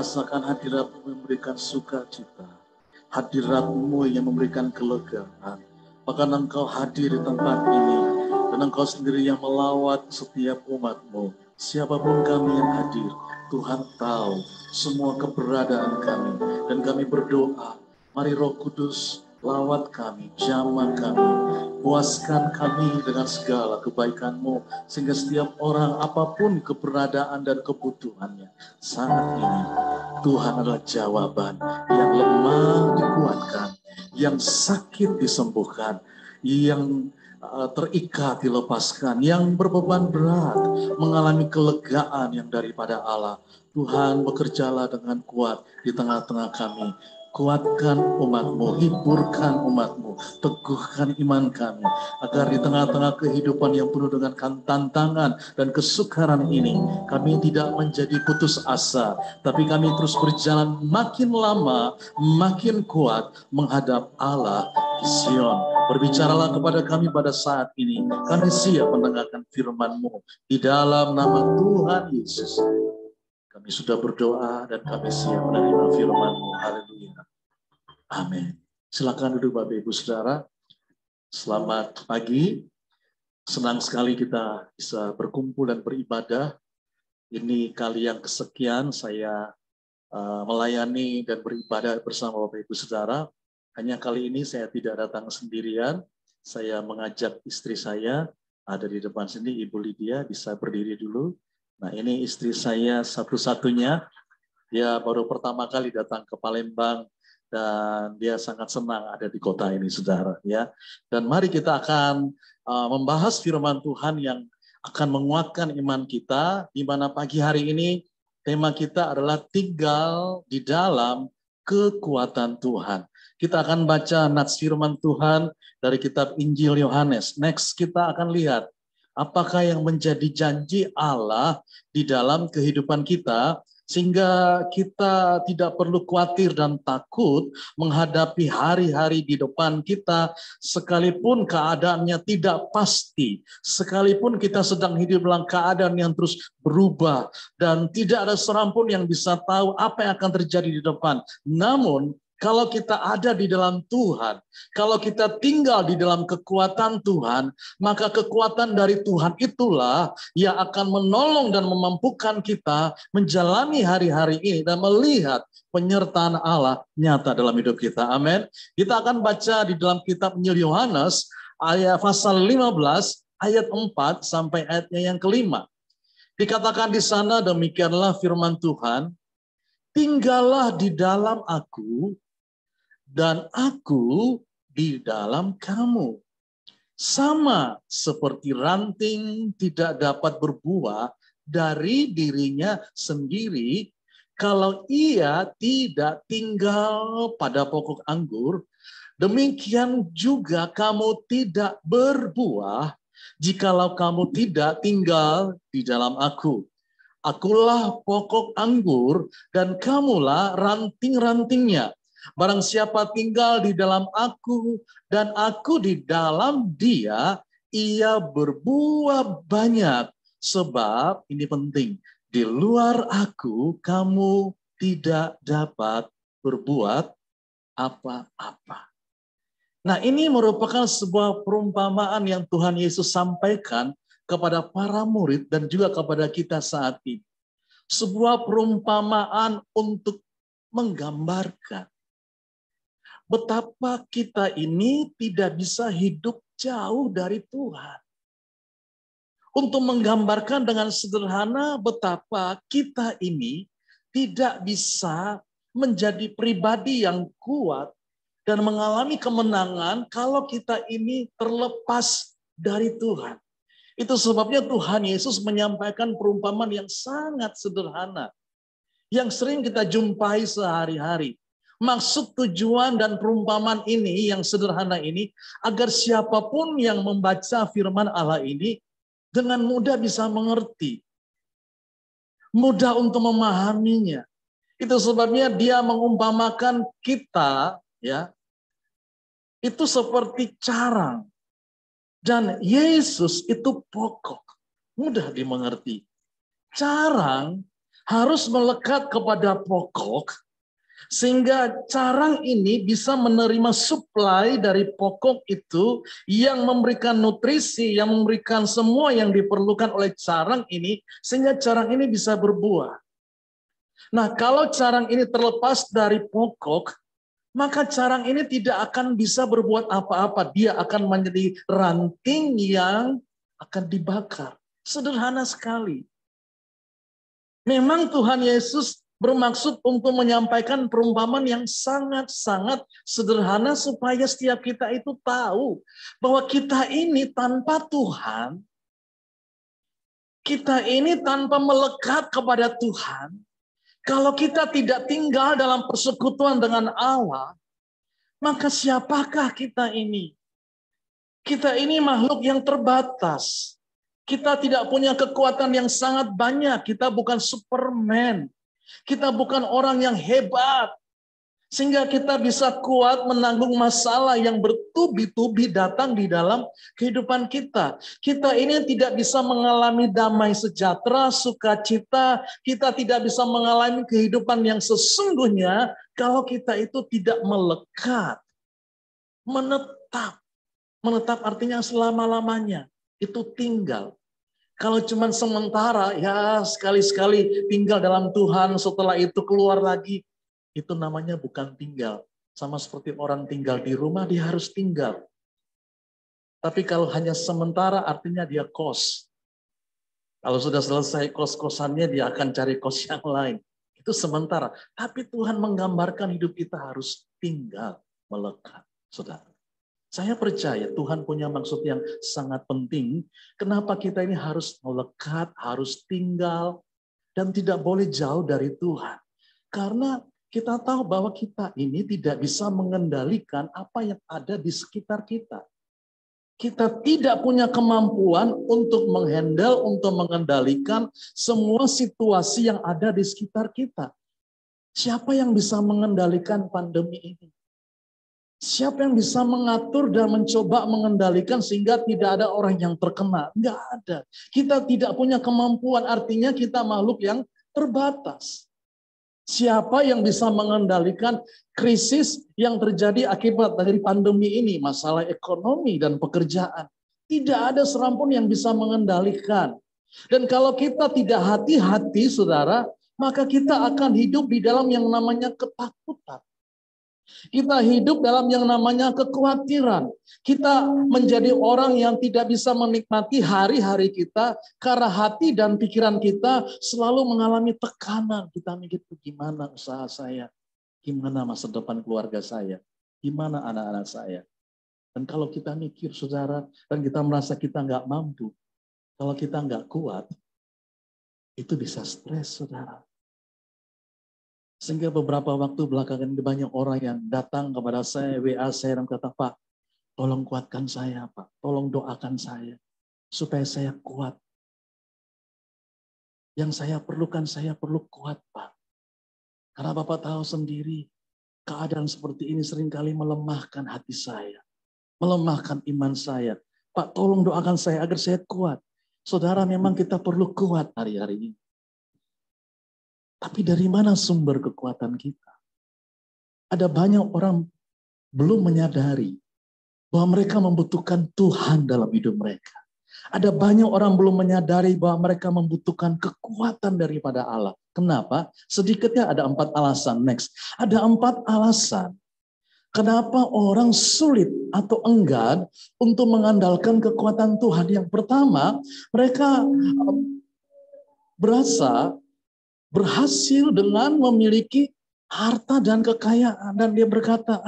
merasakan hadirat-Mu memberikan sukacita, hadirat-Mu yang memberikan kelegaan. Bahkan Engkau hadir di tempat ini, dan Engkau sendiri yang melawat setiap umat-Mu. Siapapun kami yang hadir, Tuhan tahu semua keberadaan kami, dan kami berdoa, mari Roh Kudus lawat kami, jamah kami, puaskan kami dengan segala kebaikan-Mu, sehingga setiap orang apapun keberadaan dan kebutuhannya saat ini, Tuhan adalah jawaban. Yang lemah dikuatkan, yang sakit disembuhkan, yang terikat dilepaskan, yang berbeban berat mengalami kelegaan yang daripada Allah. Tuhan, bekerjalah dengan kuat di tengah-tengah kami. Kuatkan umat-Mu, hiburkan umat-Mu, teguhkan iman kami, agar di tengah-tengah kehidupan yang penuh dengan tantangan dan kesukaran ini, kami tidak menjadi putus asa, tapi kami terus berjalan makin lama, makin kuat menghadap Allah di Sion. Berbicaralah kepada kami pada saat ini, kami siap mendengarkan firman-Mu. Di dalam nama Tuhan Yesus, kami sudah berdoa dan kami siap menerima firman-Mu. Haleluya. Amin. Silakan duduk Bapak Ibu Saudara. Selamat pagi. Senang sekali kita bisa berkumpul dan beribadah. Ini kali yang kesekian saya melayani dan beribadah bersama Bapak Ibu Saudara. Hanya kali ini saya tidak datang sendirian. Saya mengajak istri saya, ada di depan sini, Ibu Lydia, bisa berdiri dulu. Nah, ini istri saya satu-satunya. Dia baru pertama kali datang ke Palembang dan dia sangat senang ada di kota ini, Saudara. Ya. Dan mari kita akan membahas firman Tuhan yang akan menguatkan iman kita, di mana pagi hari ini tema kita adalah tinggal di dalam kekuatan Tuhan. Kita akan baca nats firman Tuhan dari kitab Injil Yohanes. Next kita akan lihat apakah yang menjadi janji Allah di dalam kehidupan kita, sehingga kita tidak perlu khawatir dan takut menghadapi hari-hari di depan kita, sekalipun keadaannya tidak pasti, sekalipun kita sedang hidup dalam keadaan yang terus berubah, dan tidak ada seorang pun yang bisa tahu apa yang akan terjadi di depan. Namun, kalau kita ada di dalam Tuhan, kalau kita tinggal di dalam kekuatan Tuhan, maka kekuatan dari Tuhan itulah yang akan menolong dan memampukan kita menjalani hari-hari ini dan melihat penyertaan Allah nyata dalam hidup kita. Amin. Kita akan baca di dalam kitab Injil Yohanes ayat pasal 15 ayat 4 sampai ayatnya yang kelima. Dikatakan di sana, demikianlah firman Tuhan, tinggallah di dalam aku dan aku di dalam kamu. Sama seperti ranting tidak dapat berbuah dari dirinya sendiri kalau ia tidak tinggal pada pokok anggur, demikian juga kamu tidak berbuah jikalau kamu tidak tinggal di dalam aku. Akulah pokok anggur dan kamulah ranting-rantingnya. Barang siapa tinggal di dalam aku dan aku di dalam dia, ia berbuah banyak. Sebab, ini penting, di luar aku kamu tidak dapat berbuat apa-apa. Nah, ini merupakan sebuah perumpamaan yang Tuhan Yesus sampaikan kepada para murid dan juga kepada kita saat ini. Sebuah perumpamaan untuk menggambarkan betapa kita ini tidak bisa hidup jauh dari Tuhan. Untuk menggambarkan dengan sederhana betapa kita ini tidak bisa menjadi pribadi yang kuat dan mengalami kemenangan kalau kita ini terlepas dari Tuhan. Itu sebabnya Tuhan Yesus menyampaikan perumpamaan yang sangat sederhana, yang sering kita jumpai sehari-hari. Maksud, tujuan, dan perumpamaan ini yang sederhana ini, agar siapapun yang membaca firman Allah ini dengan mudah bisa mengerti, mudah untuk memahaminya. Itu sebabnya dia mengumpamakan kita, ya, itu seperti carang. Dan Yesus itu pokok, mudah dimengerti. Carang harus melekat kepada pokok, sehingga carang ini bisa menerima suplai dari pokok itu yang memberikan nutrisi, yang memberikan semua yang diperlukan oleh carang ini, sehingga carang ini bisa berbuah. Nah, kalau carang ini terlepas dari pokok, maka carang ini tidak akan bisa berbuat apa-apa. Dia akan menjadi ranting yang akan dibakar. Sederhana sekali. Memang Tuhan Yesus bermaksud untuk menyampaikan perumpamaan yang sangat-sangat sederhana supaya setiap kita itu tahu bahwa kita ini tanpa Tuhan, kita ini tanpa melekat kepada Tuhan, kalau kita tidak tinggal dalam persekutuan dengan Allah, maka siapakah kita ini? Kita ini makhluk yang terbatas. Kita tidak punya kekuatan yang sangat banyak. Kita bukan Superman. Kita bukan orang yang hebat. Sehingga kita bisa kuat menanggung masalah yang bertubi-tubi datang di dalam kehidupan kita. Kita ini tidak bisa mengalami damai sejahtera, sukacita. Kita tidak bisa mengalami kehidupan yang sesungguhnya kalau kita itu tidak melekat, menetap. Menetap artinya selama-lamanya. Itu tinggal. Kalau cuma sementara, ya sekali-sekali tinggal dalam Tuhan, setelah itu keluar lagi. Itu namanya bukan tinggal. Sama seperti orang tinggal di rumah, dia harus tinggal. Tapi kalau hanya sementara, artinya dia kos. Kalau sudah selesai kos-kosannya, dia akan cari kos yang lain. Itu sementara. Tapi Tuhan menggambarkan hidup kita harus tinggal, melekat. Saudara, saya percaya Tuhan punya maksud yang sangat penting. Kenapa kita ini harus melekat, harus tinggal, dan tidak boleh jauh dari Tuhan. Karena kita tahu bahwa kita ini tidak bisa mengendalikan apa yang ada di sekitar kita. Kita tidak punya kemampuan untuk menghandle, untuk mengendalikan semua situasi yang ada di sekitar kita. Siapa yang bisa mengendalikan pandemi ini? Siapa yang bisa mengatur dan mencoba mengendalikan sehingga tidak ada orang yang terkena? Enggak ada. Kita tidak punya kemampuan, artinya kita makhluk yang terbatas. Siapa yang bisa mengendalikan krisis yang terjadi akibat dari pandemi ini, masalah ekonomi dan pekerjaan? Tidak ada seorang pun yang bisa mengendalikan. Dan kalau kita tidak hati-hati, saudara, maka kita akan hidup di dalam yang namanya ketakutan. Kita hidup dalam yang namanya kekhawatiran. Kita menjadi orang yang tidak bisa menikmati hari-hari kita karena hati dan pikiran kita selalu mengalami tekanan. Kita mikir, gimana usaha saya? Gimana masa depan keluarga saya? Gimana anak-anak saya? Dan kalau kita mikir, saudara, dan kita merasa kita nggak mampu, kalau kita nggak kuat, itu bisa stres, saudara. Sehingga beberapa waktu belakangan ini banyak orang yang datang kepada saya, WA saya dan kata, Pak, tolong kuatkan saya, Pak. Tolong doakan saya, supaya saya kuat. Yang saya perlu kuat, Pak. Karena Bapak tahu sendiri, keadaan seperti ini seringkali melemahkan hati saya. Melemahkan iman saya. Pak, tolong doakan saya agar saya kuat. Saudara, memang kita perlu kuat hari-hari ini. Tapi dari mana sumber kekuatan kita? Ada banyak orang belum menyadari bahwa mereka membutuhkan Tuhan dalam hidup mereka. Ada banyak orang belum menyadari bahwa mereka membutuhkan kekuatan daripada Allah. Kenapa? Sedikitnya ada 4 alasan. Next. Ada 4 alasan. Kenapa orang sulit atau enggan untuk mengandalkan kekuatan Tuhan? Yang pertama, mereka berhasil dengan memiliki harta dan kekayaan. Dan dia berkata,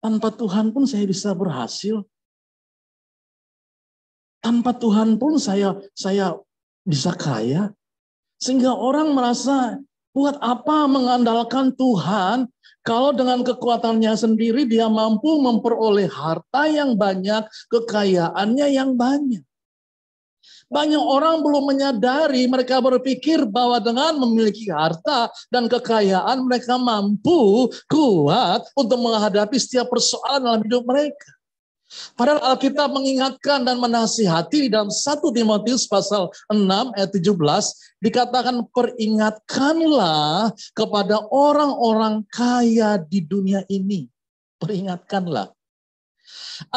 tanpa Tuhan pun saya bisa berhasil. Tanpa Tuhan pun saya bisa kaya. Sehingga orang merasa, buat apa mengandalkan Tuhan kalau dengan kekuatannya sendiri dia mampu memperoleh harta yang banyak, kekayaannya yang banyak. Banyak orang belum menyadari, mereka berpikir bahwa dengan memiliki harta dan kekayaan mereka mampu kuat untuk menghadapi setiap persoalan dalam hidup mereka. Padahal Alkitab mengingatkan dan menasihati di dalam 1 Timotius pasal 6 ayat 17 dikatakan peringatkanlah kepada orang-orang kaya di dunia ini. Peringatkanlah.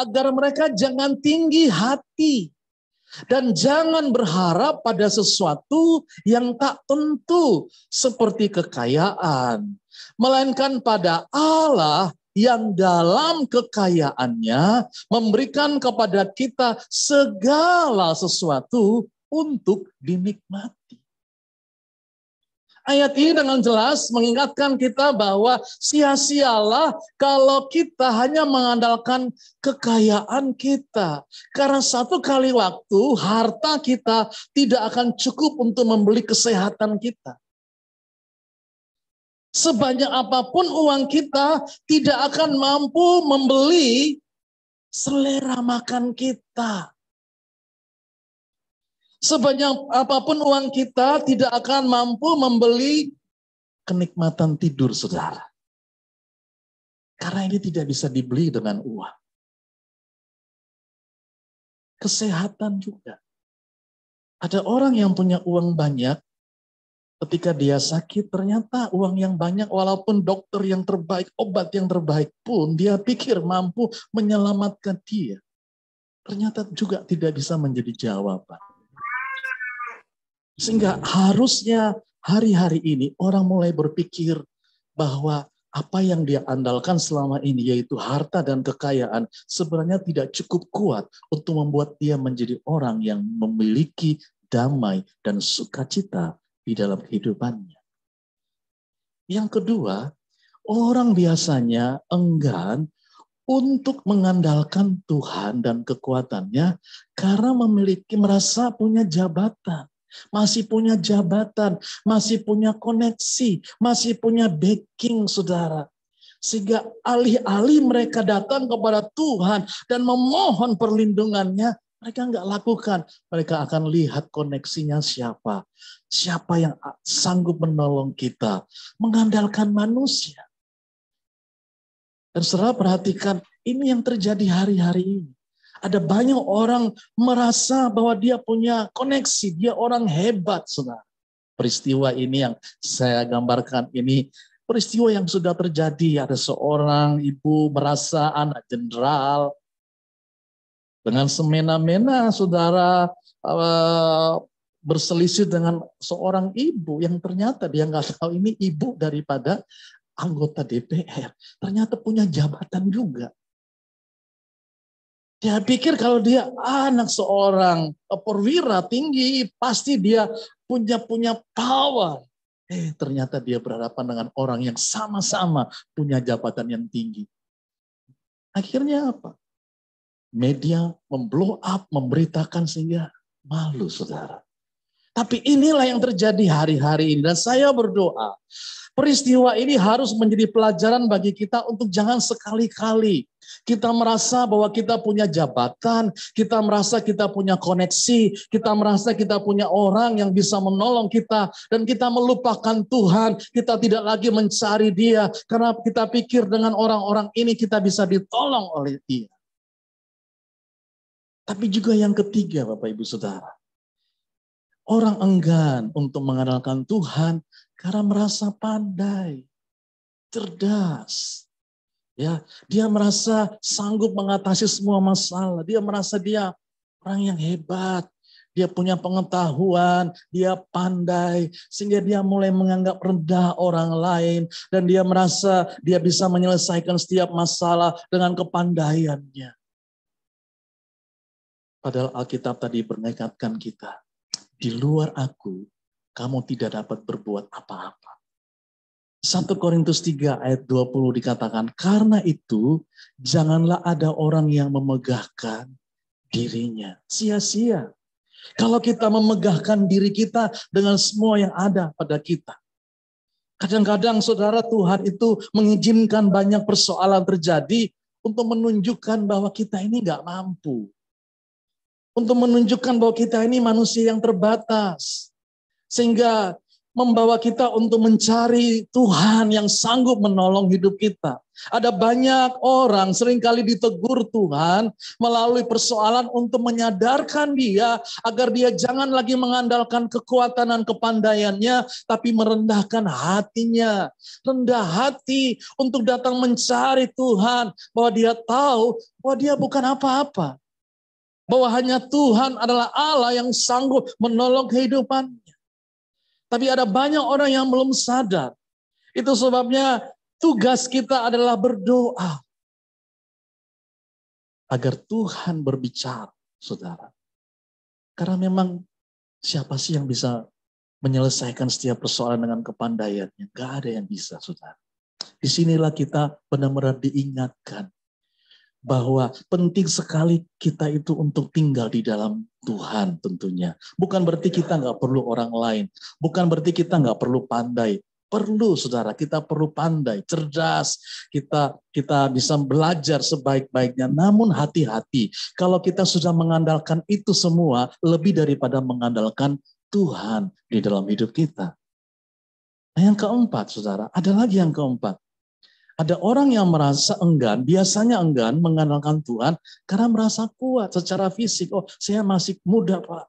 Agar mereka jangan tinggi hati dan jangan berharap pada sesuatu yang tak tentu seperti kekayaan. Melainkan pada Allah yang dalam kekayaannya memberikan kepada kita segala sesuatu untuk dinikmati. Ayat ini dengan jelas mengingatkan kita bahwa sia-sialah kalau kita hanya mengandalkan kekayaan kita. Karena satu kali waktu harta kita tidak akan cukup untuk membeli kesehatan kita. Sebanyak apapun uang kita tidak akan mampu membeli selera makan kita. Sebanyak apapun uang kita tidak akan mampu membeli kenikmatan tidur, saudara. Karena ini tidak bisa dibeli dengan uang. Kesehatan juga. Ada orang yang punya uang banyak, ketika dia sakit ternyata uang yang banyak, walaupun dokter yang terbaik, obat yang terbaik pun, dia pikir mampu menyelamatkan dia. Ternyata juga tidak bisa menjadi jawaban. Sehingga harusnya hari-hari ini orang mulai berpikir bahwa apa yang dia andalkan selama ini, yaitu harta dan kekayaan, sebenarnya tidak cukup kuat untuk membuat dia menjadi orang yang memiliki damai dan sukacita di dalam kehidupannya. Yang kedua, orang biasanya enggan untuk mengandalkan Tuhan dan kekuatannya karena merasa punya jabatan. Masih punya jabatan, masih punya koneksi, masih punya backing, saudara. Sehingga alih-alih mereka datang kepada Tuhan dan memohon perlindungannya, mereka nggak lakukan. Mereka akan lihat koneksinya siapa. Siapa yang sanggup menolong kita. Mengandalkan manusia. Dan saudara perhatikan, ini yang terjadi hari-hari ini. Ada banyak orang merasa bahwa dia punya koneksi, dia orang hebat, saudara. Peristiwa ini yang saya gambarkan ini, peristiwa yang sudah terjadi. Ada seorang ibu merasa anak jenderal, dengan semena-mena saudara berselisih dengan seorang ibu yang ternyata dia nggak tahu ini ibu daripada anggota DPR. Ternyata punya jabatan juga. Dia pikir kalau dia anak seorang perwira tinggi, pasti dia punya power. Ternyata dia berhadapan dengan orang yang sama-sama punya jabatan yang tinggi. Akhirnya apa? Media memblow up, memberitakan sehingga malu, saudara. Tapi inilah yang terjadi hari-hari ini. Dan saya berdoa, peristiwa ini harus menjadi pelajaran bagi kita untuk jangan sekali-kali kita merasa bahwa kita punya jabatan, kita merasa kita punya koneksi, kita merasa kita punya orang yang bisa menolong kita, dan kita melupakan Tuhan, kita tidak lagi mencari Dia, karena kita pikir dengan orang-orang ini kita bisa ditolong oleh Dia. Tapi juga yang ketiga, Bapak Ibu Saudara, orang enggan untuk mengandalkan Tuhan karena merasa pandai, cerdas. Ya, dia merasa sanggup mengatasi semua masalah. Dia merasa dia orang yang hebat. Dia punya pengetahuan, dia pandai, sehingga dia mulai menganggap rendah orang lain. Dan dia merasa dia bisa menyelesaikan setiap masalah dengan kepandaiannya. Padahal Alkitab tadi mengingatkan kita, di luar aku, kamu tidak dapat berbuat apa-apa. 1 Korintus 3 ayat 20 dikatakan, karena itu janganlah ada orang yang memegahkan dirinya. Sia-sia. Kalau kita memegahkan diri kita dengan semua yang ada pada kita. Kadang-kadang saudara, Tuhan itu mengizinkan banyak persoalan terjadi untuk menunjukkan bahwa kita ini nggak mampu. Untuk menunjukkan bahwa kita ini manusia yang terbatas. Sehingga membawa kita untuk mencari Tuhan yang sanggup menolong hidup kita. Ada banyak orang seringkali ditegur Tuhan melalui persoalan untuk menyadarkan dia agar dia jangan lagi mengandalkan kekuatan dan kepandaiannya, tapi merendahkan hatinya. Rendah hati untuk datang mencari Tuhan, bahwa dia tahu bahwa dia bukan apa-apa. Bahwa hanya Tuhan adalah Allah yang sanggup menolong kehidupan. Tapi ada banyak orang yang belum sadar. Itu sebabnya tugas kita adalah berdoa. Agar Tuhan berbicara, saudara. Karena memang siapa sih yang bisa menyelesaikan setiap persoalan dengan kepandaiannya? Gak ada yang bisa, saudara. Disinilah kita benar-benar diingatkan bahwa penting sekali kita itu untuk tinggal di dalam Tuhan tentunya. Bukan berarti kita nggak perlu orang lain. Bukan berarti kita nggak perlu pandai. Perlu, saudara, kita perlu pandai, cerdas. Kita bisa belajar sebaik-baiknya. Namun hati-hati, kalau kita sudah mengandalkan itu semua, lebih daripada mengandalkan Tuhan di dalam hidup kita. Nah, yang keempat, saudara, ada lagi yang keempat. Ada orang yang merasa enggan, biasanya enggan mengandalkan Tuhan karena merasa kuat secara fisik. Oh, saya masih muda, Pak.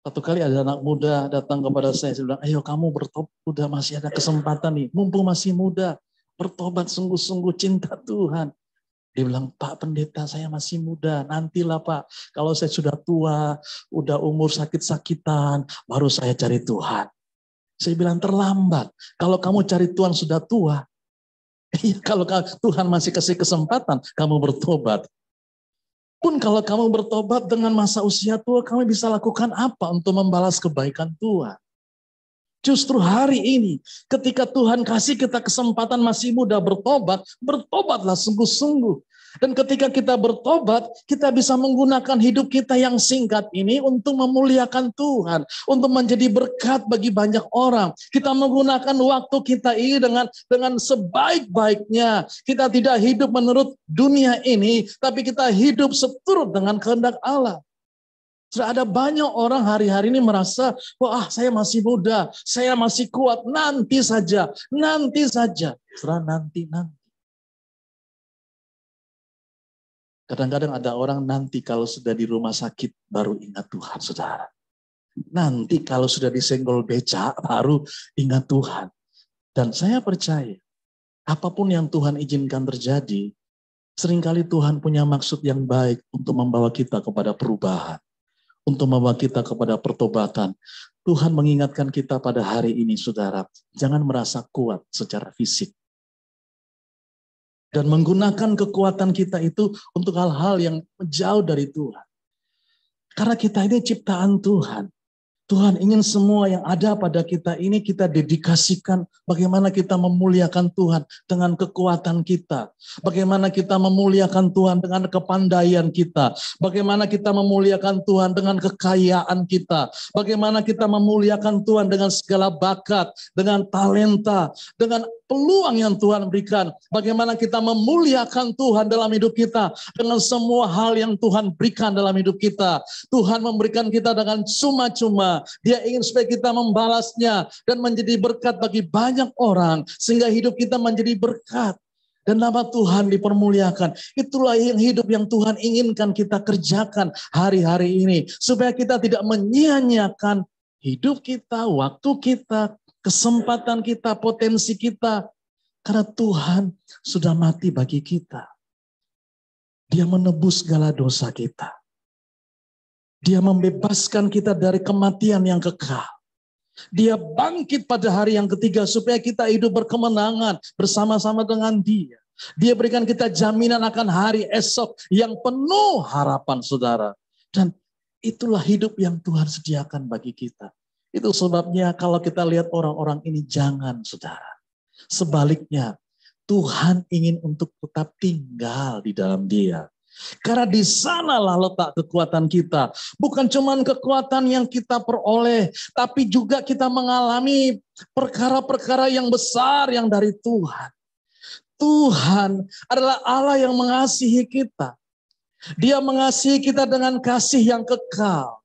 Satu kali ada anak muda datang kepada saya bilang, ayo kamu bertobat, udah masih ada kesempatan nih. Mumpung masih muda, bertobat sungguh-sungguh, cinta Tuhan. Dia bilang, Pak Pendeta, saya masih muda. Nantilah Pak, kalau saya sudah tua, udah umur sakit-sakitan, baru saya cari Tuhan. Saya bilang, terlambat. Kalau kamu cari Tuhan sudah tua, kalau Tuhan masih kasih kesempatan, kamu bertobat. Pun kalau kamu bertobat dengan masa usia tua, kamu bisa lakukan apa untuk membalas kebaikan Tuhan? Justru hari ini, ketika Tuhan kasih kita kesempatan masih muda bertobat, bertobatlah sungguh-sungguh. Dan ketika kita bertobat, kita bisa menggunakan hidup kita yang singkat ini untuk memuliakan Tuhan, untuk menjadi berkat bagi banyak orang. Kita menggunakan waktu kita ini dengan sebaik-baiknya. Kita tidak hidup menurut dunia ini, tapi kita hidup seturut dengan kehendak Allah. Sudah ada banyak orang hari-hari ini merasa, wah saya masih muda, saya masih kuat, nanti saja, nanti saja. Sudah nanti. Kadang-kadang ada orang nanti kalau sudah di rumah sakit baru ingat Tuhan, saudara. Nanti kalau sudah disenggol beca baru ingat Tuhan. Dan saya percaya, apapun yang Tuhan izinkan terjadi, seringkali Tuhan punya maksud yang baik untuk membawa kita kepada perubahan. Untuk membawa kita kepada pertobatan. Tuhan mengingatkan kita pada hari ini, saudara. Jangan merasa kuat secara fisik. Dan menggunakan kekuatan kita itu untuk hal-hal yang jauh dari Tuhan. Karena kita ini ciptaan Tuhan. Tuhan ingin semua yang ada pada kita ini kita dedikasikan bagaimana kita memuliakan Tuhan dengan kekuatan kita. Bagaimana kita memuliakan Tuhan dengan kepandaian kita. Bagaimana kita memuliakan Tuhan dengan kekayaan kita. Bagaimana kita memuliakan Tuhan dengan segala bakat, dengan talenta, dengan peluang yang Tuhan berikan. Bagaimana kita memuliakan Tuhan dalam hidup kita dengan semua hal yang Tuhan berikan dalam hidup kita. Tuhan memberikan kita dengan cuma-cuma. Dia ingin supaya kita membalasnya dan menjadi berkat bagi banyak orang sehingga hidup kita menjadi berkat dan nama Tuhan dipermuliakan. Itulah yang hidup yang Tuhan inginkan kita kerjakan hari-hari ini supaya kita tidak menyia-nyiakan hidup kita, waktu kita, kesempatan kita, potensi kita karena Tuhan sudah mati bagi kita. Dia menebus segala dosa kita. Dia membebaskan kita dari kematian yang kekal. Dia bangkit pada hari yang ketiga supaya kita hidup berkemenangan bersama-sama dengan Dia. Dia berikan kita jaminan akan hari esok yang penuh harapan, saudara. Dan itulah hidup yang Tuhan sediakan bagi kita. Itu sebabnya kalau kita lihat orang-orang ini jangan, saudara. Sebaliknya, Tuhan ingin untuk tetap tinggal di dalam Dia. Karena di sanalah letak kekuatan kita. Bukan cuma kekuatan yang kita peroleh, tapi juga kita mengalami perkara-perkara yang besar yang dari Tuhan. Tuhan adalah Allah yang mengasihi kita. Dia mengasihi kita dengan kasih yang kekal.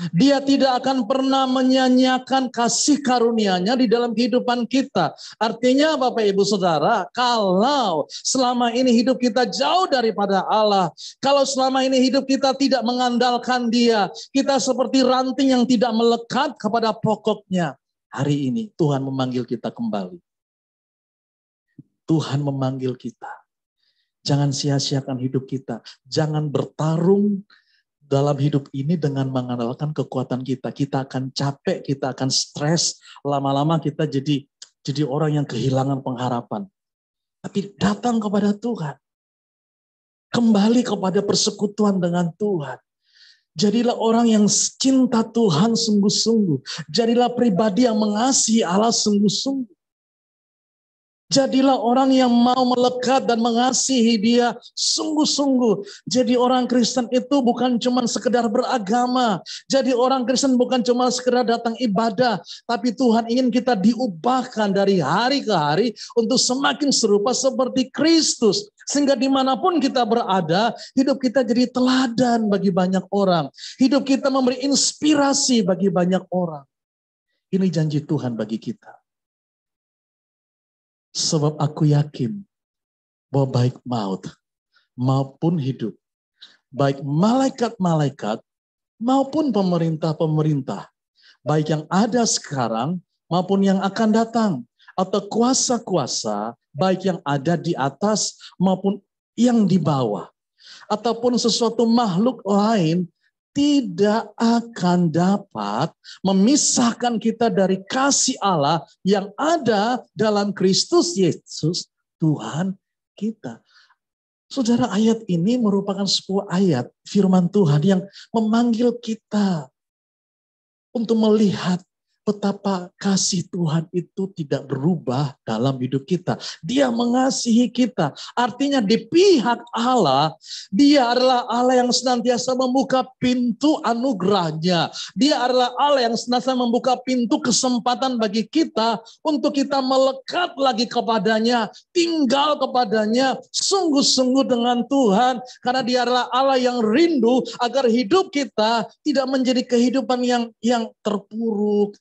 Dia tidak akan pernah menyanyiakan kasih karunia-Nya di dalam kehidupan kita. Artinya Bapak Ibu Saudara, kalau selama ini hidup kita jauh daripada Allah, kalau selama ini hidup kita tidak mengandalkan Dia, kita seperti ranting yang tidak melekat kepada pokoknya. Hari ini Tuhan memanggil kita kembali. Tuhan memanggil kita. Jangan sia-siakan hidup kita. Jangan bertarung dalam hidup ini dengan mengandalkan kekuatan kita. Kita akan capek, kita akan stres. Lama-lama kita jadi orang yang kehilangan pengharapan. Tapi datang kepada Tuhan. Kembali kepada persekutuan dengan Tuhan. Jadilah orang yang cinta Tuhan sungguh-sungguh. Jadilah pribadi yang mengasihi Allah sungguh-sungguh. Jadilah orang yang mau melekat dan mengasihi Dia sungguh-sungguh. Jadi orang Kristen itu bukan cuma sekedar beragama. Jadi orang Kristen bukan cuma sekedar datang ibadah. Tapi Tuhan ingin kita diubahkan dari hari ke hari untuk semakin serupa seperti Kristus. Sehingga dimanapun kita berada, hidup kita jadi teladan bagi banyak orang. Hidup kita memberi inspirasi bagi banyak orang. Ini janji Tuhan bagi kita. Sebab aku yakin bahwa baik maut maupun hidup, baik malaikat-malaikat maupun pemerintah-pemerintah, baik yang ada sekarang maupun yang akan datang, atau kuasa-kuasa, baik yang ada di atas maupun yang di bawah, ataupun sesuatu makhluk lain, tidak akan dapat memisahkan kita dari kasih Allah yang ada dalam Kristus Yesus, Tuhan kita. Saudara, ayat ini merupakan sebuah ayat firman Tuhan yang memanggil kita untuk melihat betapa kasih Tuhan itu tidak berubah dalam hidup kita. Dia mengasihi kita. Artinya di pihak Allah, Dia adalah Allah yang senantiasa membuka pintu anugerahnya. Dia adalah Allah yang senantiasa membuka pintu kesempatan bagi kita untuk kita melekat lagi kepadanya, tinggal kepadanya, sungguh-sungguh dengan Tuhan. Karena Dia adalah Allah yang rindu agar hidup kita tidak menjadi kehidupan yang terpuruk.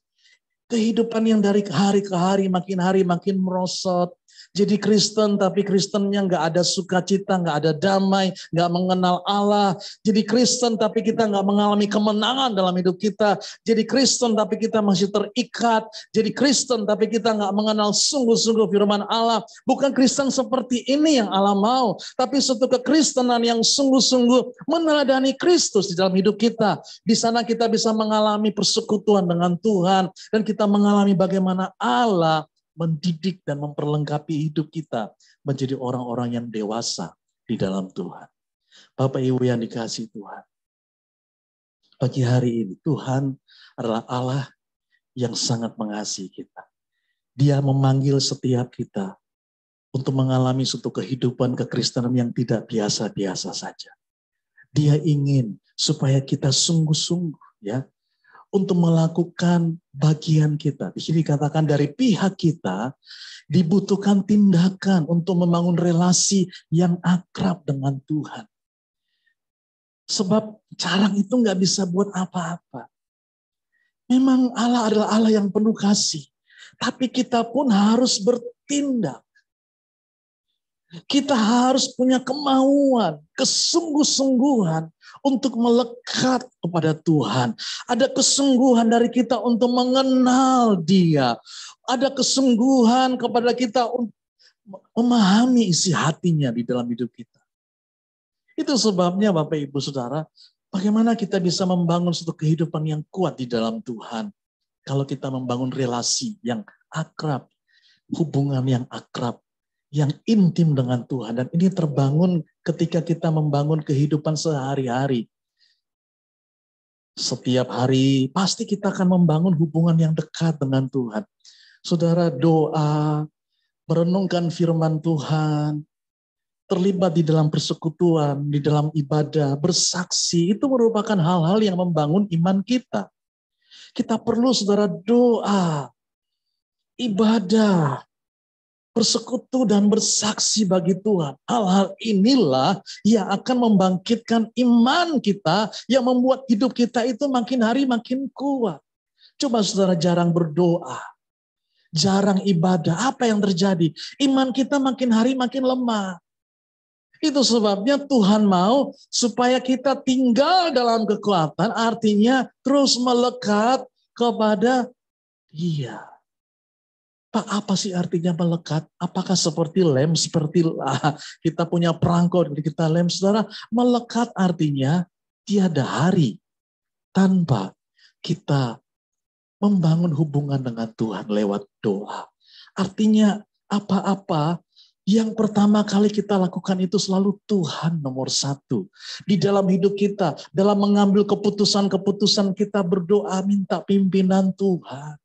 Kehidupan yang dari hari ke hari makin merosot. Jadi Kristen tapi Kristennya nggak ada sukacita, nggak ada damai, nggak mengenal Allah. Jadi Kristen tapi kita nggak mengalami kemenangan dalam hidup kita. Jadi Kristen tapi kita masih terikat. Jadi Kristen tapi kita nggak mengenal sungguh-sungguh firman Allah. Bukan Kristen seperti ini yang Allah mau, tapi suatu kekristenan yang sungguh-sungguh meneladani Kristus di dalam hidup kita. Di sana kita bisa mengalami persekutuan dengan Tuhan dan kita mengalami bagaimana Allah mendidik dan memperlengkapi hidup kita menjadi orang-orang yang dewasa di dalam Tuhan. Bapak Ibu yang dikasihi Tuhan, pagi hari ini Tuhan adalah Allah yang sangat mengasihi kita. Dia memanggil setiap kita untuk mengalami suatu kehidupan kekristenan yang tidak biasa-biasa saja. Dia ingin supaya kita sungguh-sungguh ya untuk melakukan bagian kita. Di sini dikatakan dari pihak kita dibutuhkan tindakan untuk membangun relasi yang akrab dengan Tuhan. Sebab carang itu nggak bisa buat apa-apa. Memang Allah adalah Allah yang penuh kasih. Tapi kita pun harus bertindak. Kita harus punya kemauan, kesungguh-sungguhan untuk melekat kepada Tuhan. Ada kesungguhan dari kita untuk mengenal Dia. Ada kesungguhan kepada kita untuk memahami isi hatinya di dalam hidup kita. Itu sebabnya Bapak Ibu Saudara, bagaimana kita bisa membangun suatu kehidupan yang kuat di dalam Tuhan. Kalau kita membangun relasi yang akrab, hubungan yang akrab, yang intim dengan Tuhan. Dan ini terbangun ketika kita membangun kehidupan sehari-hari. Setiap hari pasti kita akan membangun hubungan yang dekat dengan Tuhan. Saudara, doa, merenungkan firman Tuhan, terlibat di dalam persekutuan, di dalam ibadah, bersaksi, itu merupakan hal-hal yang membangun iman kita. Kita perlu, saudara, doa, ibadah, bersekutu dan bersaksi bagi Tuhan. Hal-hal inilah yang akan membangkitkan iman kita, yang membuat hidup kita itu makin hari makin kuat. Coba saudara jarang berdoa, jarang ibadah, apa yang terjadi? Iman kita makin hari makin lemah. Itu sebabnya Tuhan mau supaya kita tinggal dalam kekuatan, artinya terus melekat kepada Dia. Pak, apa sih artinya melekat? Apakah seperti lem, seperti kita punya perangko, kita lem, saudara? Melekat artinya tiada hari tanpa kita membangun hubungan dengan Tuhan lewat doa. Artinya apa-apa yang pertama kali kita lakukan itu selalu Tuhan nomor satu. Di dalam hidup kita, dalam mengambil keputusan-keputusan kita berdoa minta pimpinan Tuhan.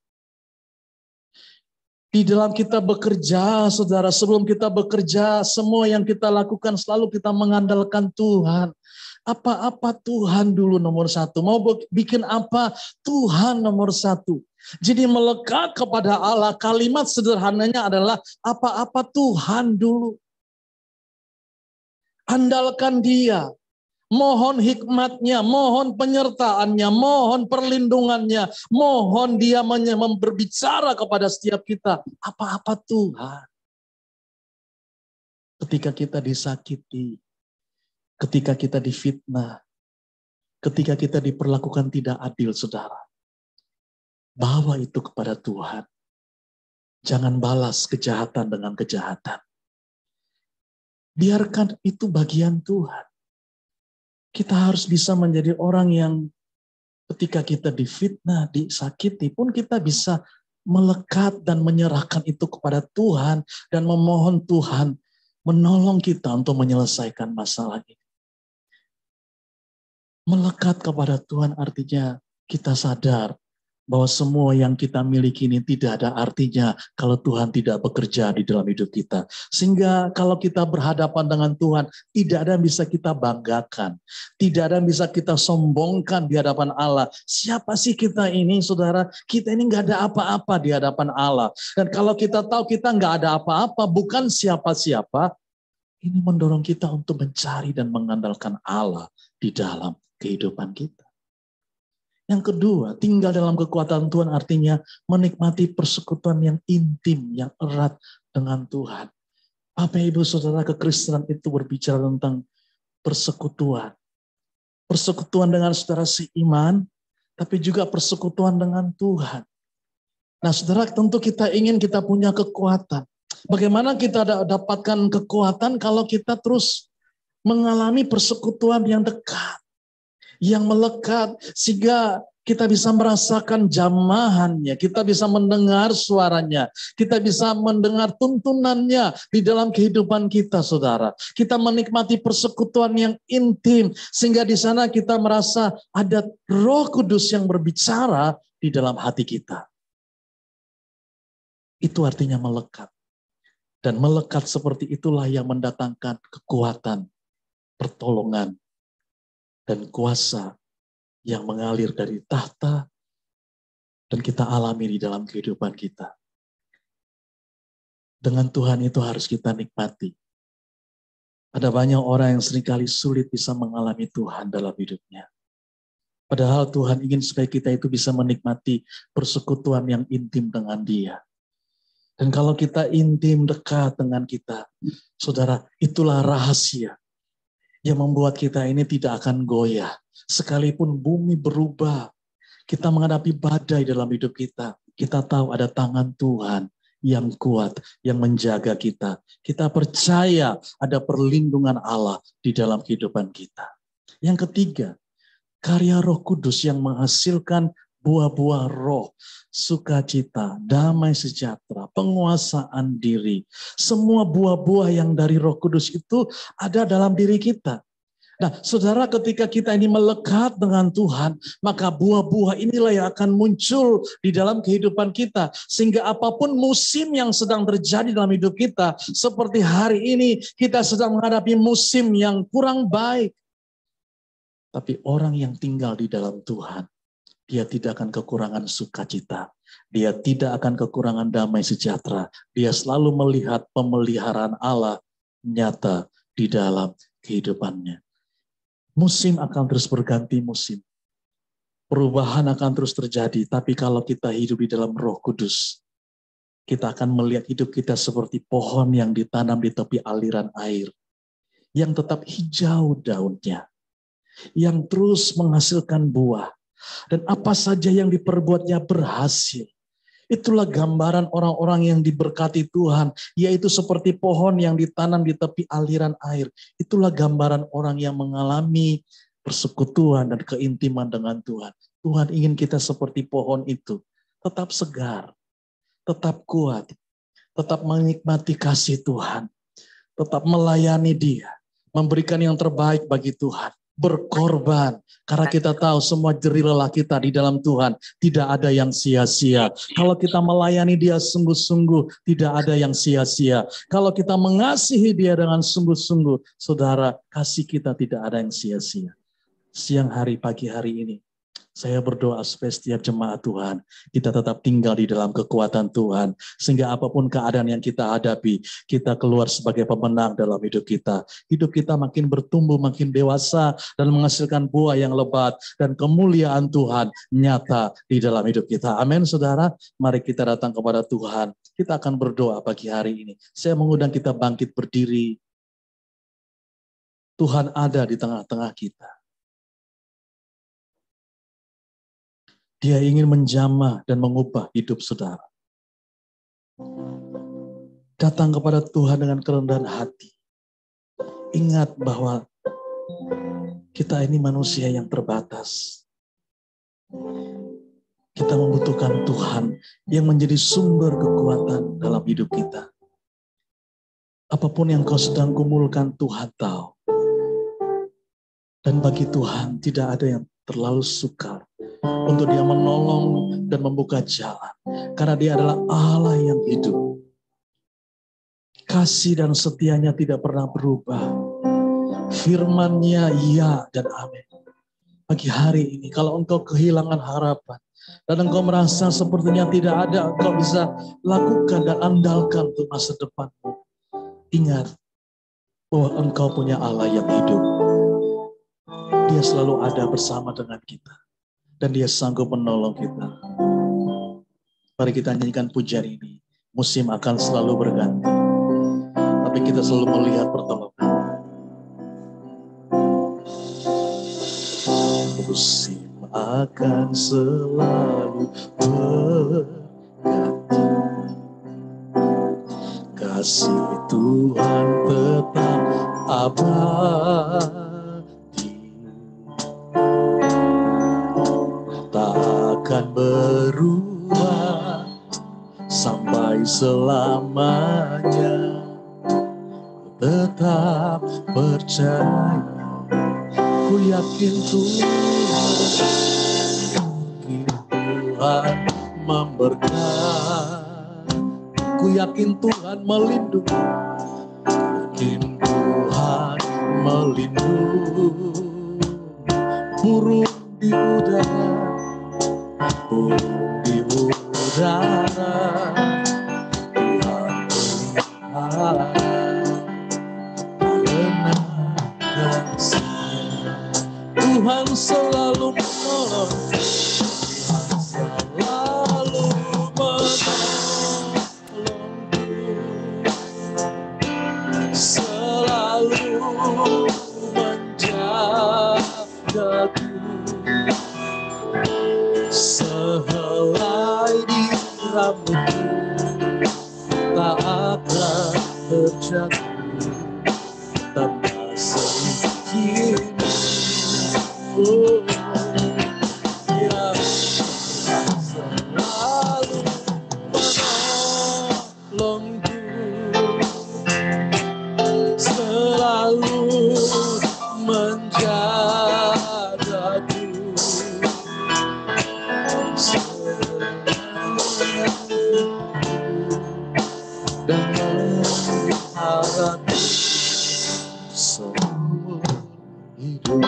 Di dalam kita bekerja, saudara, sebelum kita bekerja, semua yang kita lakukan selalu kita mengandalkan Tuhan. Apa-apa Tuhan dulu nomor satu. Mau bikin apa, Tuhan nomor satu. Jadi melekat kepada Allah, kalimat sederhananya adalah apa-apa Tuhan dulu. Andalkan Dia. Mohon hikmatnya, mohon penyertaannya, mohon perlindungannya, mohon Dia berbicara kepada setiap kita. Apa-apa Tuhan. Ketika kita disakiti, ketika kita difitnah, ketika kita diperlakukan tidak adil, saudara. Bawa itu kepada Tuhan. Jangan balas kejahatan dengan kejahatan. Biarkan itu bagian Tuhan. Kita harus bisa menjadi orang yang ketika kita difitnah, disakiti pun kita bisa melekat dan menyerahkan itu kepada Tuhan dan memohon Tuhan menolong kita untuk menyelesaikan masalah ini. Melekat kepada Tuhan artinya kita sadar bahwa semua yang kita miliki ini tidak ada artinya kalau Tuhan tidak bekerja di dalam hidup kita. Sehingga kalau kita berhadapan dengan Tuhan, tidak ada yang bisa kita banggakan. Tidak ada yang bisa kita sombongkan di hadapan Allah. Siapa sih kita ini, saudara? Kita ini nggak ada apa-apa di hadapan Allah. Dan kalau kita tahu kita nggak ada apa-apa, bukan siapa-siapa, ini mendorong kita untuk mencari dan mengandalkan Allah di dalam kehidupan kita. Yang kedua, tinggal dalam kekuatan Tuhan artinya menikmati persekutuan yang intim, yang erat dengan Tuhan. Bapak Ibu Saudara, kekristenan itu berbicara tentang persekutuan. Persekutuan dengan saudara seiman, tapi juga persekutuan dengan Tuhan. Nah saudara, tentu kita ingin kita punya kekuatan. Bagaimana kita dapatkan kekuatan kalau kita terus mengalami persekutuan yang dekat, yang melekat, sehingga kita bisa merasakan jamahannya, kita bisa mendengar suaranya, kita bisa mendengar tuntunannya di dalam kehidupan kita, saudara. Kita menikmati persekutuan yang intim, sehingga di sana kita merasa ada Roh Kudus yang berbicara di dalam hati kita. Itu artinya melekat. Dan melekat seperti itulah yang mendatangkan kekuatan, pertolongan, dan kuasa yang mengalir dari tahta dan kita alami di dalam kehidupan kita. Dengan Tuhan itu harus kita nikmati. Ada banyak orang yang seringkali sulit bisa mengalami Tuhan dalam hidupnya. Padahal Tuhan ingin supaya kita itu bisa menikmati persekutuan yang intim dengan Dia. Dan kalau kita intim dekat dengan kita, saudara, itulah rahasia yang membuat kita ini tidak akan goyah. Sekalipun bumi berubah, kita menghadapi badai dalam hidup kita. Kita tahu ada tangan Tuhan yang kuat, yang menjaga kita. Kita percaya ada perlindungan Allah di dalam kehidupan kita. Yang ketiga, karya Roh Kudus yang menghasilkan buah-buah roh, sukacita, damai sejahtera, penguasaan diri. Semua buah-buah yang dari Roh Kudus itu ada dalam diri kita. Nah, saudara, ketika kita ini melekat dengan Tuhan, maka buah-buah inilah yang akan muncul di dalam kehidupan kita. Sehingga apapun musim yang sedang terjadi dalam hidup kita, seperti hari ini kita sedang menghadapi musim yang kurang baik. Tapi orang yang tinggal di dalam Tuhan, dia tidak akan kekurangan sukacita. Dia tidak akan kekurangan damai sejahtera. Dia selalu melihat pemeliharaan Allah nyata di dalam kehidupannya. Musim akan terus berganti musim. Perubahan akan terus terjadi, tapi kalau kita hidup di dalam Roh Kudus, kita akan melihat hidup kita seperti pohon yang ditanam di tepi aliran air, yang tetap hijau daunnya, yang terus menghasilkan buah, dan apa saja yang diperbuatnya berhasil. Itulah gambaran orang-orang yang diberkati Tuhan, yaitu seperti pohon yang ditanam di tepi aliran air. Itulah gambaran orang yang mengalami persekutuan dan keintiman dengan Tuhan. Tuhan ingin kita seperti pohon itu, tetap segar, tetap kuat, tetap menikmati kasih Tuhan, tetap melayani Dia, memberikan yang terbaik bagi Tuhan, berkorban, karena kita tahu semua jerih lelah kita di dalam Tuhan tidak ada yang sia-sia. Kalau kita melayani Dia sungguh-sungguh, tidak ada yang sia-sia. Kalau kita mengasihi Dia dengan sungguh-sungguh, saudara, kasih kita tidak ada yang sia-sia. Siang hari, pagi hari ini, saya berdoa supaya setiap jemaat Tuhan, kita tetap tinggal di dalam kekuatan Tuhan. Sehingga apapun keadaan yang kita hadapi, kita keluar sebagai pemenang dalam hidup kita. Hidup kita makin bertumbuh, makin dewasa, dan menghasilkan buah yang lebat. Dan kemuliaan Tuhan nyata di dalam hidup kita. Amin, saudara. Mari kita datang kepada Tuhan. Kita akan berdoa pagi hari ini. Saya mengundang kita bangkit berdiri. Tuhan ada di tengah-tengah kita. Dia ingin menjamah dan mengubah hidup saudara. Datang kepada Tuhan dengan kerendahan hati. Ingat bahwa kita ini manusia yang terbatas. Kita membutuhkan Tuhan yang menjadi sumber kekuatan dalam hidup kita. Apapun yang kau sedang gumulkan, Tuhan tahu. Dan bagi Tuhan tidak ada yang terlalu sukar untuk Dia menolong dan membuka jalan. Karena Dia adalah Allah yang hidup. Kasih dan setianya tidak pernah berubah. Firman-Nya ya dan amin. Pagi hari ini, kalau engkau kehilangan harapan, dan engkau merasa sepertinya tidak ada engkau bisa lakukan dan andalkan untuk masa depanmu, ingat bahwa engkau punya Allah yang hidup. Dia selalu ada bersama dengan kita. Dan Dia sanggup menolong kita. Mari kita nyanyikan pujian ini. Musim akan selalu berganti. Tapi kita selalu melihat pertolongan. Musim akan selalu berganti. Kasih Tuhan tetap abadi. Akan berubah sampai selamanya. Tetap percaya, ku yakin Tuhan memberkati, ku yakin Tuhan melindungi, yakin Tuhan melindungi burung di udara. Burung di udara, Tuhan pelihara, karena kasih-Nya. Tuhan selalu menolong, selalu menolong, selalu menjagaku. Sehelai di rambutku tak akan terjatuh tanpa seizin. Oh, ya, selalu menolongku, selalu menjagaku. Dan mengharap seumur hidup.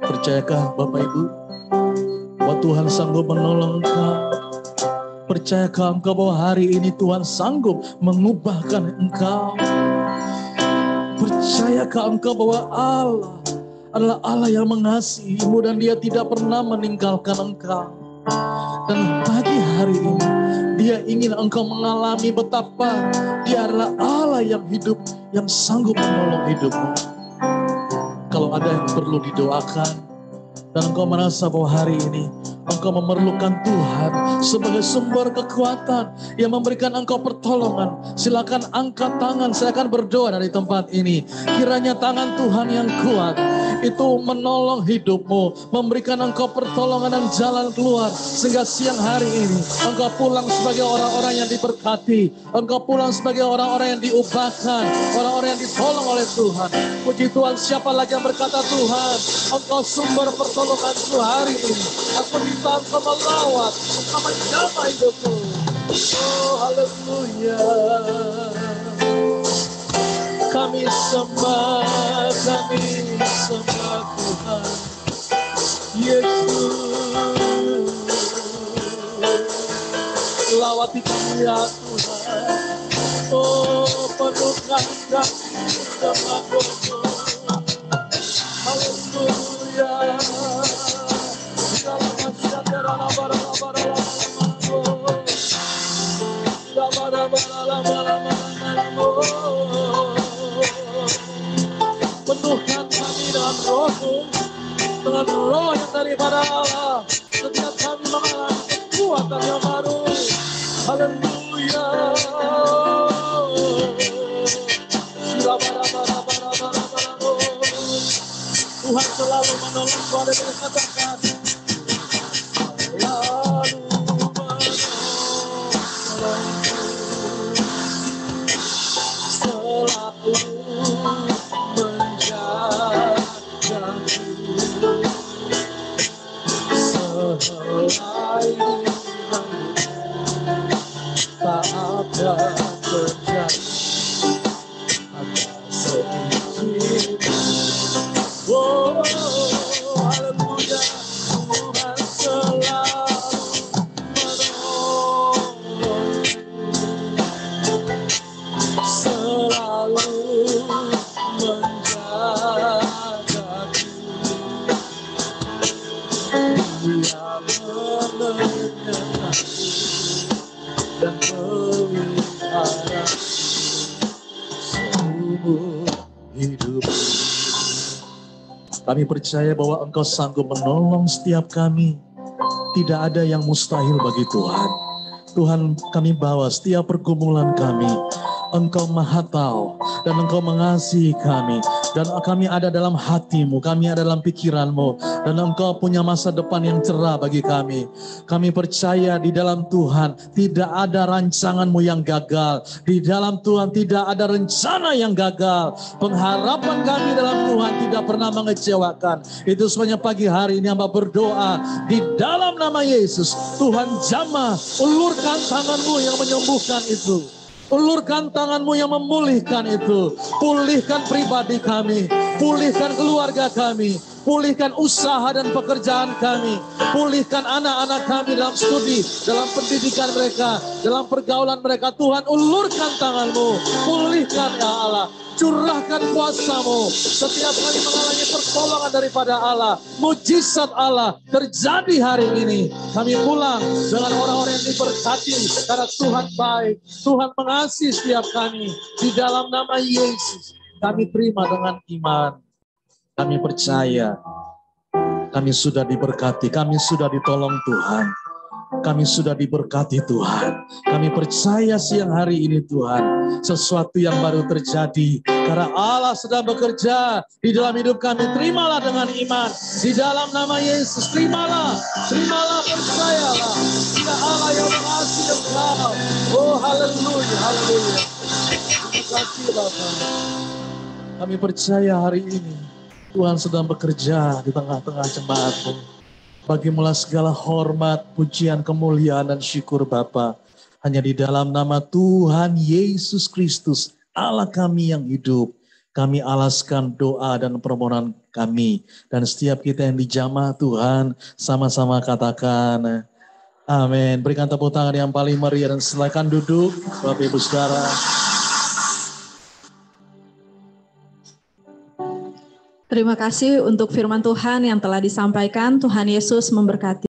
Percaya Percayakah Bapak Ibu bahwa Tuhan sanggup menolong engkau? Percayakah engkau bahwa hari ini Tuhan sanggup mengubahkan engkau? Percayakah engkau bahwa Allah adalah Allah yang mengasihimu dan Dia tidak pernah meninggalkan engkau? Dan pagi hari ini Dia ingin engkau mengalami betapa Dia adalah Allah yang hidup, yang sanggup menolong hidupmu. Kalau ada yang perlu didoakan dan engkau merasa bahwa hari ini engkau memerlukan Tuhan sebagai sumber kekuatan yang memberikan engkau pertolongan, silakan angkat tangan. Saya akan berdoa dari tempat ini. Kiranya tangan Tuhan yang kuat itu menolong hidupmu, memberikan engkau pertolongan dan jalan keluar, sehingga siang hari ini engkau pulang sebagai orang-orang yang diberkati, engkau pulang sebagai orang-orang yang diubahkan, orang-orang yang ditolong oleh Tuhan. Puji Tuhan. Siapa lagi yang berkata, Tuhan engkau sumber pertolonganku hari ini, aku minta engkau melawat, engkau menjamah hidupku. Oh haleluya. Kami sembah Tuhan Yesus. Lawati kami ya Tuhan. Oh penuhkan kami dengan doa. Haleluya. Penuhkan kami dengan roh-Mu, dengan roh yang daripada Allah, setiap kami mengalami kekuatan yang baru. Haleluya. Tuhan selalu menolong. Boleh dikatakan selalu menolong, selalu tak ada terjadi sedikit. Oh, haleluya. Tuhan selalu menolong, selalu menjagaku. Dia menyertai dan memelihara seumur hidup. Kami percaya bahwa Engkau sanggup menolong setiap kami. Tidak ada yang mustahil bagi Tuhan. Tuhan, kami bawa setiap pergumulan kami. Engkau Maha Tahu dan Engkau mengasihi kami. Dan kami ada dalam hati-Mu, kami ada dalam pikiran-Mu. Dan Engkau punya masa depan yang cerah bagi kami. Kami percaya di dalam Tuhan tidak ada rancangan-Mu yang gagal. Di dalam Tuhan tidak ada rencana yang gagal. Pengharapan kami dalam Tuhan tidak pernah mengecewakan. Itu sebenarnya pagi hari ini hamba berdoa di dalam nama Yesus. Tuhan jamah, ulurkan tangan-Mu yang menyembuhkan itu. Ulurkan tangan-Mu yang memulihkan itu. Pulihkan pribadi kami. Pulihkan keluarga kami. Pulihkan usaha dan pekerjaan kami. Pulihkan anak-anak kami dalam studi, dalam pendidikan mereka, dalam pergaulan mereka. Tuhan, ulurkan tangan-Mu. Pulihkan ya Allah. Curahkan kuasa-Mu. Setiap kali mengalami pertolongan daripada Allah, mujizat Allah terjadi hari ini. Kami pulang dengan orang-orang yang diberkati karena Tuhan baik. Tuhan mengasihi setiap kami. Di dalam nama Yesus kami terima dengan iman. Kami percaya kami sudah diberkati, kami sudah ditolong Tuhan. Kami sudah diberkati Tuhan. Kami percaya siang hari ini Tuhan, sesuatu yang baru terjadi. Karena Allah sedang bekerja di dalam hidup kami. Terimalah dengan iman. Di dalam nama Yesus, terimalah. Terimalah, percayalah. Dia Allah yang mengasihi engkau. Oh haleluya, haleluya. Terima kasih Bapak. Kami percaya hari ini Tuhan sedang bekerja di tengah-tengah jemaat-Mu. Bagimulah segala hormat, pujian, kemuliaan, dan syukur Bapa. Hanya di dalam nama Tuhan Yesus Kristus, Allah kami yang hidup, kami alaskan doa dan permohonan kami. Dan setiap kita yang dijamah Tuhan, sama-sama katakan, amin. Berikan tepuk tangan yang paling meriah dan silakan duduk, Bapak Ibu Saudara. Terima kasih untuk firman Tuhan yang telah disampaikan. Tuhan Yesus memberkati.